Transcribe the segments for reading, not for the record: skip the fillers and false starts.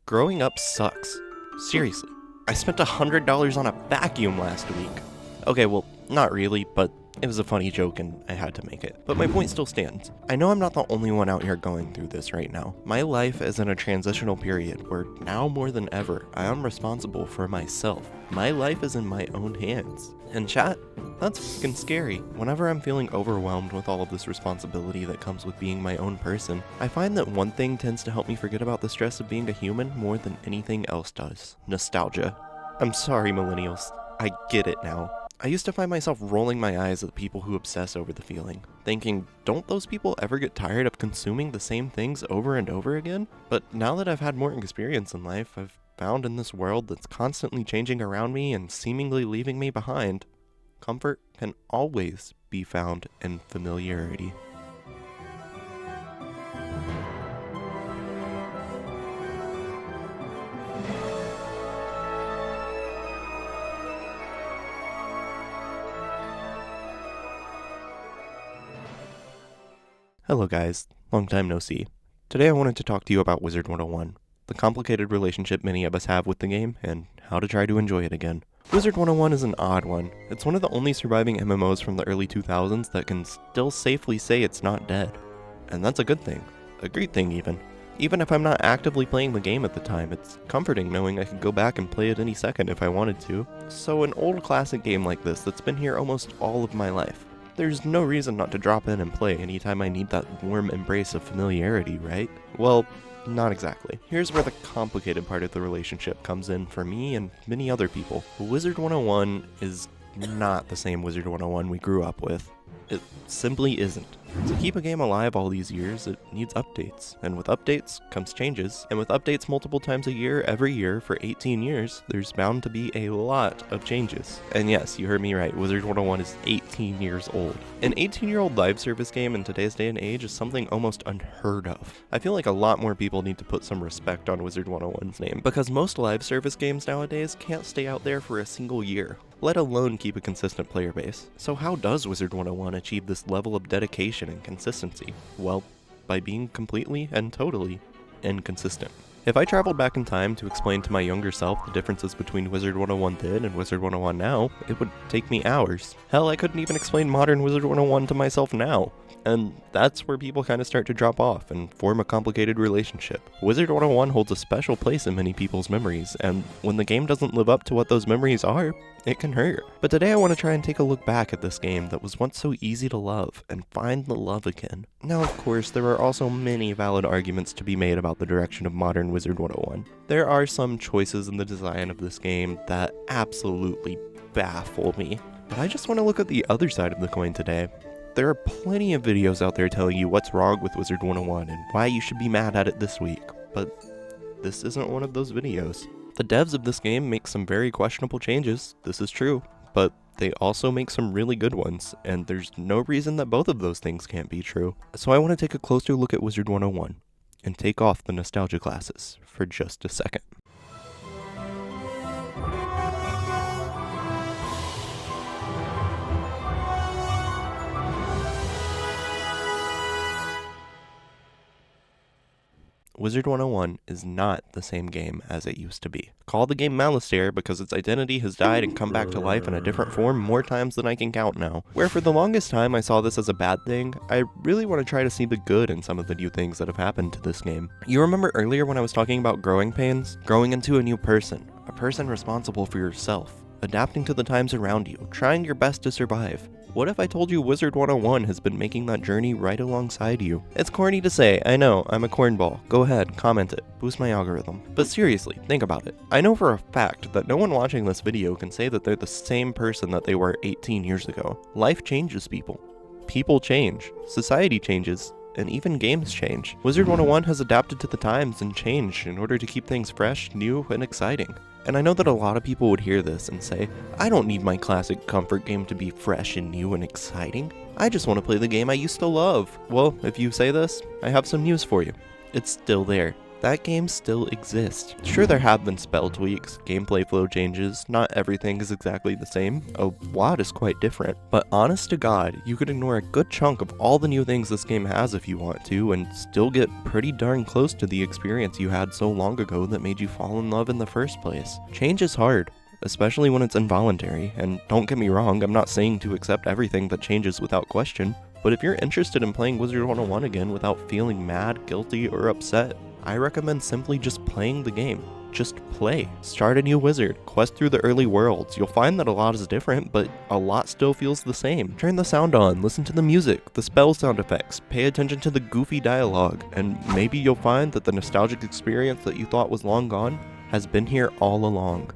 Growing up sucks. Seriously. I spent $100 on a vacuum last week. Okay, well, not really, but it was a funny joke and I had to make it. But my point still stands. I know I'm not the only one out here going through this right now. My life is in a transitional period where now more than ever, I am responsible for myself. My life is in my own hands. And chat, that's fucking scary. Whenever I'm feeling overwhelmed with all of this responsibility that comes with being my own person, I find that one thing tends to help me forget about the stress of being a human more than anything else does. Nostalgia. I'm sorry, millennials. I get it now. I used to find myself rolling my eyes at the people who obsess over the feeling, thinking, don't those people ever get tired of consuming the same things over and over again? But now that I've had more experience in life, I've found in this world that's constantly changing around me and seemingly leaving me behind, comfort can always be found in familiarity. Hello guys, long time no see. Today I wanted to talk to you about Wizard101, the complicated relationship many of us have with the game, and how to try to enjoy it again. Wizard101 is an odd one. It's one of the only surviving MMOs from the early 2000s that can still safely say it's not dead. And that's a good thing. A great thing even. Even if I'm not actively playing the game at the time, it's comforting knowing I could go back and play it any second if I wanted to. So an old classic game like this that's been here almost all of my life, there's no reason not to drop in and play anytime I need that warm embrace of familiarity, right? Well, not exactly. Here's where the complicated part of the relationship comes in for me and many other people. Wizard101 is not the same Wizard101 we grew up with. It simply isn't. To keep a game alive all these years, it needs updates. And with updates comes changes. And with updates multiple times a year, every year, for 18 years, there's bound to be a lot of changes. And yes, you heard me right, Wizard101 is 18 years old. An 18-year-old live service game in today's day and age is something almost unheard of. I feel like a lot more people need to put some respect on Wizard101's name, because most live service games nowadays can't stay out there for a single year, let alone keep a consistent player base. So how does Wizard101 achieve this level of dedication and consistency? Well, by being completely and totally inconsistent. If I traveled back in time to explain to my younger self the differences between Wizard101 then and Wizard101 now, it would take me hours. Hell, I couldn't even explain modern Wizard101 to myself now. And that's where people kind of start to drop off and form a complicated relationship. Wizard101 holds a special place in many people's memories, and when the game doesn't live up to what those memories are, it can hurt. But today I want to try and take a look back at this game that was once so easy to love, and find the love again. Now of course, there are also many valid arguments to be made about the direction of modern Wizard101. There are some choices in the design of this game that absolutely baffle me. But I just want to look at the other side of the coin today. There are plenty of videos out there telling you what's wrong with Wizard101 and why you should be mad at it this week, but this isn't one of those videos. The devs of this game make some very questionable changes, this is true, but they also make some really good ones, and there's no reason that both of those things can't be true. So I want to take a closer look at Wizard101 and take off the nostalgia glasses for just a second. Wizard101 is not the same game as it used to be. Call the game Malastare because its identity has died and come back to life in a different form more times than I can count now. Where for the longest time I saw this as a bad thing, I really want to try to see the good in some of the new things that have happened to this game. You remember earlier when I was talking about growing pains? Growing into a new person. A person responsible for yourself. Adapting to the times around you, trying your best to survive. What if I told you Wizard101 has been making that journey right alongside you? It's corny to say, I know, I'm a cornball. Go ahead, comment it, boost my algorithm. But seriously, think about it. I know for a fact that no one watching this video can say that they're the same person that they were 18 years ago. Life changes people. People change. Society changes. And even games change. Wizard101 has adapted to the times and changed in order to keep things fresh, new, and exciting. And I know that a lot of people would hear this and say, I don't need my classic comfort game to be fresh and new and exciting. I just want to play the game I used to love. Well, if you say this, I have some news for you. It's still there. that game still exists. Sure, there have been spell tweaks, gameplay flow changes, not everything is exactly the same, a lot is quite different, but honest to God, you could ignore a good chunk of all the new things this game has if you want to, and still get pretty darn close to the experience you had so long ago that made you fall in love in the first place. Change is hard, especially when it's involuntary, and don't get me wrong, I'm not saying to accept everything that changes without question, but if you're interested in playing Wizard101 again without feeling mad, guilty, or upset, I recommend simply just playing the game. Just play. Start a new wizard. Quest through the early worlds. You'll find that a lot is different, but a lot still feels the same. Turn the sound on, listen to the music, the spell sound effects, pay attention to the goofy dialogue, and maybe you'll find that the nostalgic experience that you thought was long gone has been here all along.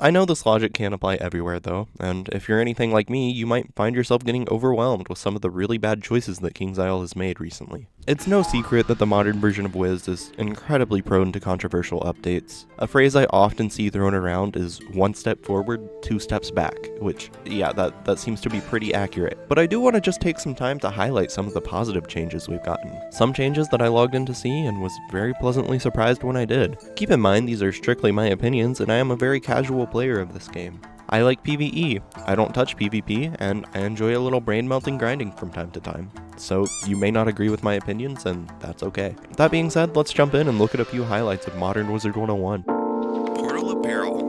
I know this logic can't apply everywhere though, and if you're anything like me, you might find yourself getting overwhelmed with some of the really bad choices that King's Isle has made recently. It's no secret that the modern version of Wiz is incredibly prone to controversial updates. A phrase I often see thrown around is 1 step forward, 2 steps back, which, yeah, that seems to be pretty accurate. But I do want to just take some time to highlight some of the positive changes we've gotten. Some changes that I logged in to see and was very pleasantly surprised when I did. Keep in mind these are strictly my opinions, and I am a very casual player of this game. I like PvE, I don't touch PvP, and I enjoy a little brain-melting grinding from time to time. So you may not agree with my opinions, and that's okay. That being said, let's jump in and look at a few highlights of modern Wizard101. Portal Apparel.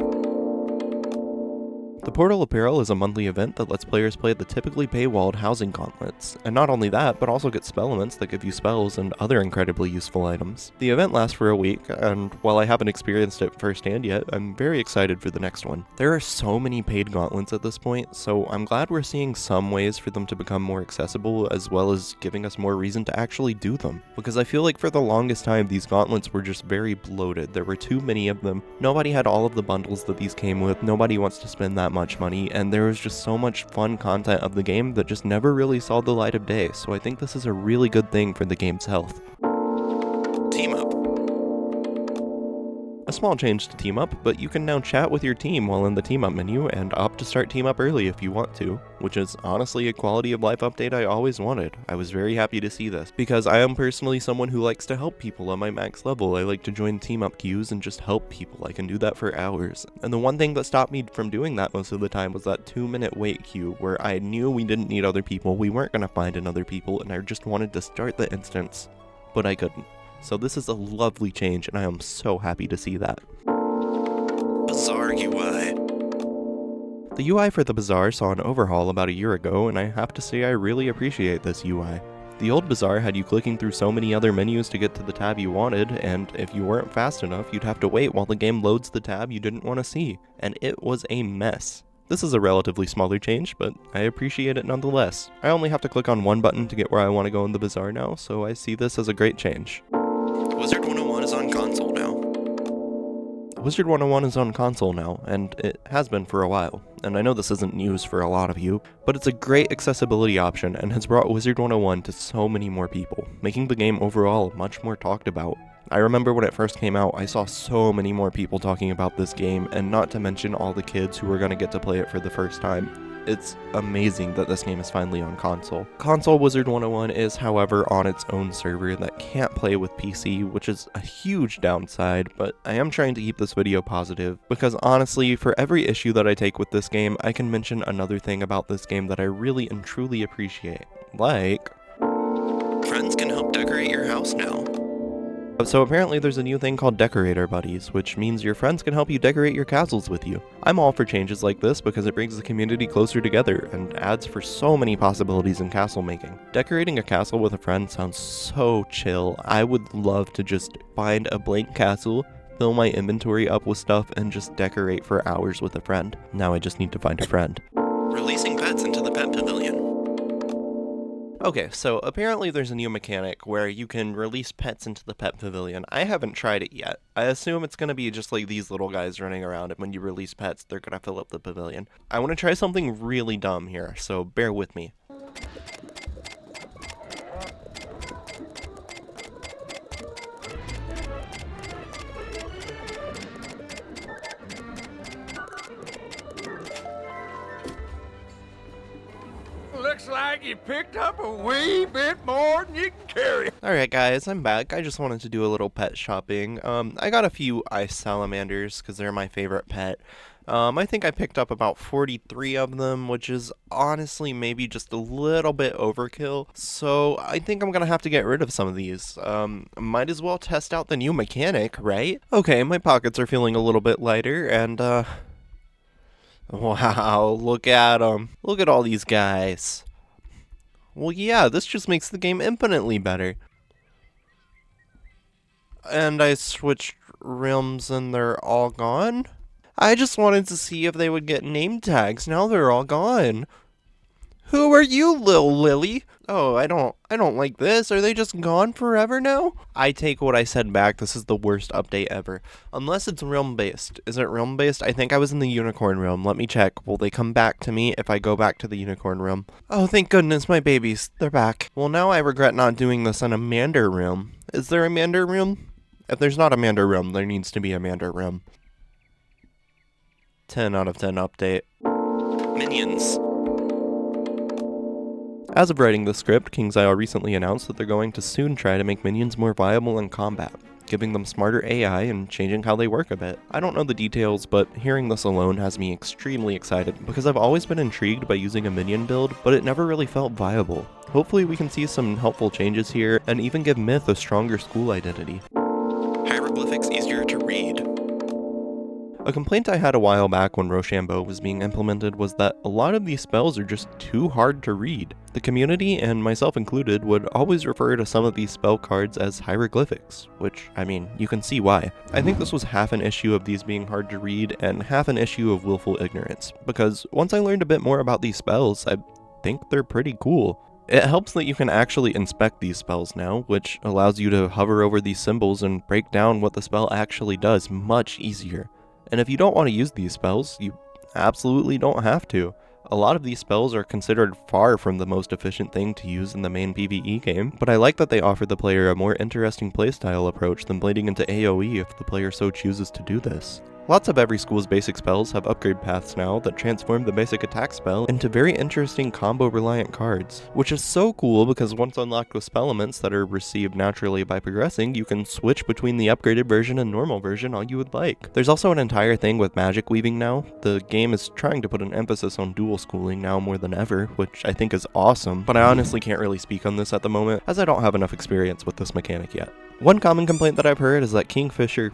The Portal Apparel is a monthly event that lets players play the typically paywalled housing gauntlets, and not only that, but also get spell elements that give you spells and other incredibly useful items. The event lasts for a week, and while I haven't experienced it firsthand yet, I'm very excited for the next one. There are so many paid gauntlets at this point, so I'm glad we're seeing some ways for them to become more accessible, as well as giving us more reason to actually do them. Because I feel like for the longest time, these gauntlets were just very bloated. There were too many of them. Nobody had all of the bundles that these came with. Nobody wants to spend that much money, and there was just so much fun content of the game that just never really saw the light of day, so I think this is a really good thing for the game's health. Team Up. A small change to Team Up, but you can now chat with your team while in the Team Up menu and opt to start Team Up early if you want to, which is honestly a quality of life update I always wanted. I was very happy to see this, because I am personally someone who likes to help people on my max level. I like to join Team Up queues and just help people. I can do that for hours. And the one thing that stopped me from doing that most of the time was that 2-minute wait queue where I knew we didn't need other people, we weren't going to find another people, and I just wanted to start the instance, but I couldn't. So this is a lovely change, and I am so happy to see that. Bazaar UI. The UI for the Bazaar saw an overhaul about a year ago, and I have to say I really appreciate this UI. The old Bazaar had you clicking through so many other menus to get to the tab you wanted, and if you weren't fast enough, you'd have to wait while the game loads the tab you didn't want to see, and it was a mess. This is a relatively smaller change, but I appreciate it nonetheless. I only have to click on one button to get where I want to go in the Bazaar now, so I see this as a great change. Wizard101 is on console now. Wizard101 is on console now, and it has been for a while. And I know this isn't news for a lot of you, but it's a great accessibility option and has brought Wizard101 to so many more people, making the game overall much more talked about. I remember when it first came out, I saw so many more people talking about this game, and not to mention all the kids who were going to get to play it for the first time. It's amazing that this game is finally on console. Console Wizard101 is, however, on its own server that can't play with PC, which is a huge downside, but I am trying to keep this video positive, because honestly, for every issue that I take with this game, I can mention another thing about this game that I really and truly appreciate. Like, friends can help decorate your house now. So apparently there's a new thing called Decorator Buddies, which means your friends can help you decorate your castles with you. I'm all for changes like this because it brings the community closer together and adds for so many possibilities in castle making. Decorating a castle with a friend sounds so chill. I would love to just find a blank castle, fill my inventory up with stuff, and just decorate for hours with a friend. Now I just need to find a friend. Releasing pets into the pet pavilion. Okay, so apparently there's a new mechanic where you can release pets into the pet pavilion. I haven't tried it yet. I assume it's going to be just like these little guys running around, and when you release pets, they're going to fill up the pavilion. I want to try something really dumb here, so bear with me. Looks like you picked up a wee bit more than you can carry. Alright guys, I'm back. I just wanted to do a little pet shopping. I got a few ice salamanders because they're my favorite pet. I think I picked up about 43 of them, which is honestly maybe just a little bit overkill. So I think I'm gonna have to get rid of some of these. Might as well test out the new mechanic, right? Okay, my pockets are feeling a little bit lighter, and wow, look at them. Look at all these guys. Well, yeah, this just makes the game infinitely better. And I switched realms and they're all gone? I just wanted to see if they would get name tags. Now they're all gone. Who are you, Lil Lily? Oh, I don't like this. Are they just gone forever now? I take what I said back. This is the worst update ever. Unless it's realm-based. Is it realm-based? I think I was in the unicorn realm. Let me check. Will they come back to me if I go back to the unicorn realm? Oh, thank goodness, my babies. They're back. Well, now I regret not doing this in a Mander realm. Is there a Mander realm? If there's not a Mander realm, there needs to be a Mander realm. 10 out of 10 update. Minions. As of writing the script, KingsIsle recently announced that they're going to soon try to make minions more viable in combat, giving them smarter AI and changing how they work a bit. I don't know the details, but hearing this alone has me extremely excited because I've always been intrigued by using a minion build, but it never really felt viable. Hopefully we can see some helpful changes here and even give Myth a stronger school identity. Hieroglyphics easier to read. A complaint I had a while back when Rochambeau was being implemented was that a lot of these spells are just too hard to read. The community, and myself included, would always refer to some of these spell cards as hieroglyphics, which, I mean, you can see why. I think this was half an issue of these being hard to read and half an issue of willful ignorance, because once I learned a bit more about these spells, I think they're pretty cool. It helps that you can actually inspect these spells now, which allows you to hover over these symbols and break down what the spell actually does much easier. And if you don't want to use these spells, you absolutely don't have to. A lot of these spells are considered far from the most efficient thing to use in the main PvE game, but I like that they offer the player a more interesting playstyle approach than blading into AoE if the player so chooses to do this. Lots of every school's basic spells have upgrade paths now that transform the basic attack spell into very interesting combo-reliant cards, which is so cool because once unlocked with spell elements that are received naturally by progressing, you can switch between the upgraded version and normal version all you would like. There's also an entire thing with magic weaving now. The game is trying to put an emphasis on dual schooling now more than ever, which I think is awesome, but I honestly can't really speak on this at the moment as I don't have enough experience with this mechanic yet. One common complaint that I've heard is that Kingfisher?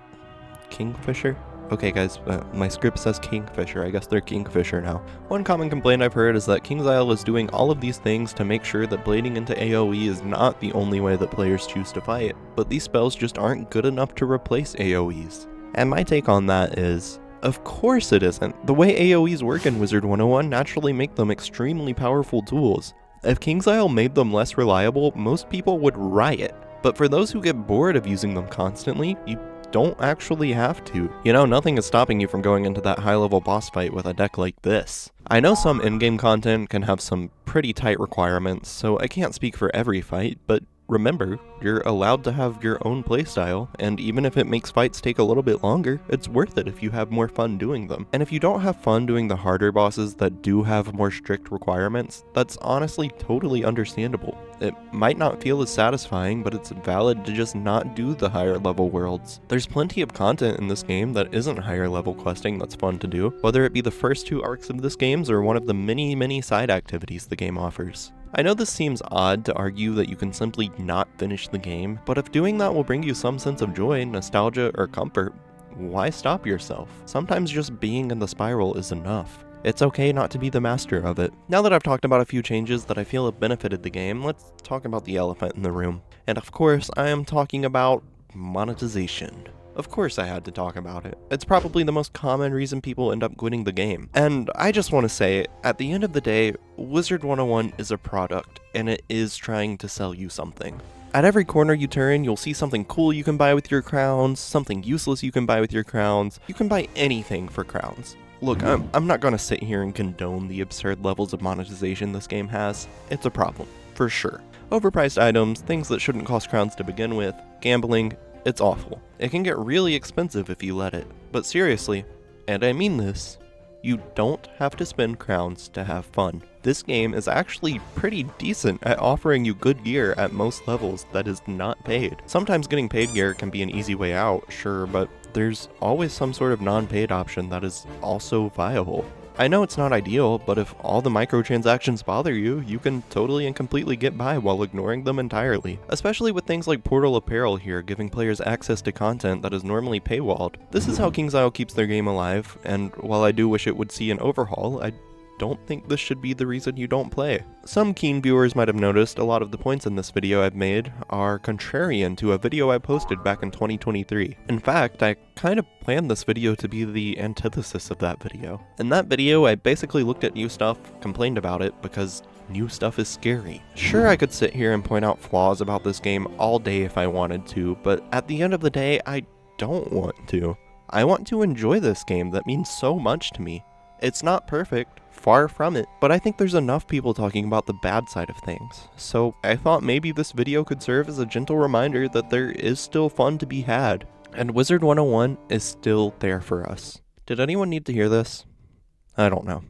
Okay guys, my script says Kingfisher, I guess they're Kingfisher now. One common complaint I've heard is that KingsIsle is doing all of these things to make sure that blading into AoE is not the only way that players choose to fight, but these spells just aren't good enough to replace AoEs. And my take on that is, of course it isn't. The way AoEs work in Wizard101 naturally make them extremely powerful tools. If KingsIsle made them less reliable, most people would riot. But for those who get bored of using them constantly, you don't actually have to. You know, nothing is stopping you from going into that high-level boss fight with a deck like this. I know some in-game content can have some pretty tight requirements, so I can't speak for every fight, but remember, you're allowed to have your own playstyle, and even if it makes fights take a little bit longer, it's worth it if you have more fun doing them. And if you don't have fun doing the harder bosses that do have more strict requirements, that's honestly totally understandable. It might not feel as satisfying, but it's valid to just not do the higher level worlds. There's plenty of content in this game that isn't higher level questing that's fun to do, whether it be the first two arcs of this game or one of the many side activities the game offers. I know this seems odd to argue that you can simply not finish the game, but if doing that will bring you some sense of joy, nostalgia, or comfort, why stop yourself? Sometimes just being in the spiral is enough. It's okay not to be the master of it. Now that I've talked about a few changes that I feel have benefited the game, let's talk about the elephant in the room. And of course, I am talking about monetization. Of course I had to talk about it. It's probably the most common reason people end up quitting the game. And I just want to say, at the end of the day, Wizard101 is a product, and it is trying to sell you something. At every corner you turn, you'll see something cool you can buy with your crowns, something useless you can buy with your crowns. You can buy anything for crowns. Look, I'm not gonna sit here and condone the absurd levels of monetization this game has. It's a problem, for sure. Overpriced items, things that shouldn't cost crowns to begin with, gambling, it's awful. It can get really expensive if you let it. But seriously, and I mean this, You don't have to spend crowns to have fun. This game is actually pretty decent at offering you good gear at most levels that is not paid. Sometimes getting paid gear can be an easy way out, sure, but there's always some sort of non-paid option that is also viable. I know it's not ideal, but if all the microtransactions bother you, you can totally and completely get by while ignoring them entirely. Especially with things like Portal Apparel here giving players access to content that is normally paywalled. This is how KingsIsle keeps their game alive, and while I do wish it would see an overhaul, I don't think this should be the reason you don't play. Some keen viewers might have noticed a lot of the points in this video I've made are contrarian to a video I posted back in 2023. In fact, I kind of planned this video to be the antithesis of that video. In that video, I basically looked at new stuff, complained about it, because new stuff is scary. Sure, I could sit here and point out flaws about this game all day if I wanted to, but at the end of the day, I don't want to. I want to enjoy this game that means so much to me. It's not perfect, far from it, but I think there's enough people talking about the bad side of things. So I thought maybe this video could serve as a gentle reminder that there is still fun to be had, and Wizard101 is still there for us. Did anyone need to hear this? I don't know.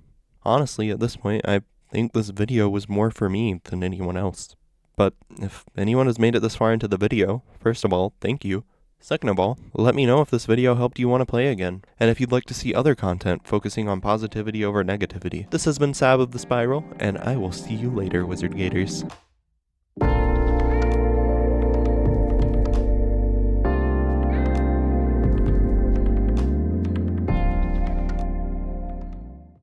Honestly, at this point, I think this video was more for me than anyone else. But if anyone has made it this far into the video, first of all, thank you. Second of all, let me know if this video helped you want to play again, and if you'd like to see other content focusing on positivity over negativity. This has been Sab of the Spiral, and I will see you later, Wizard Gators.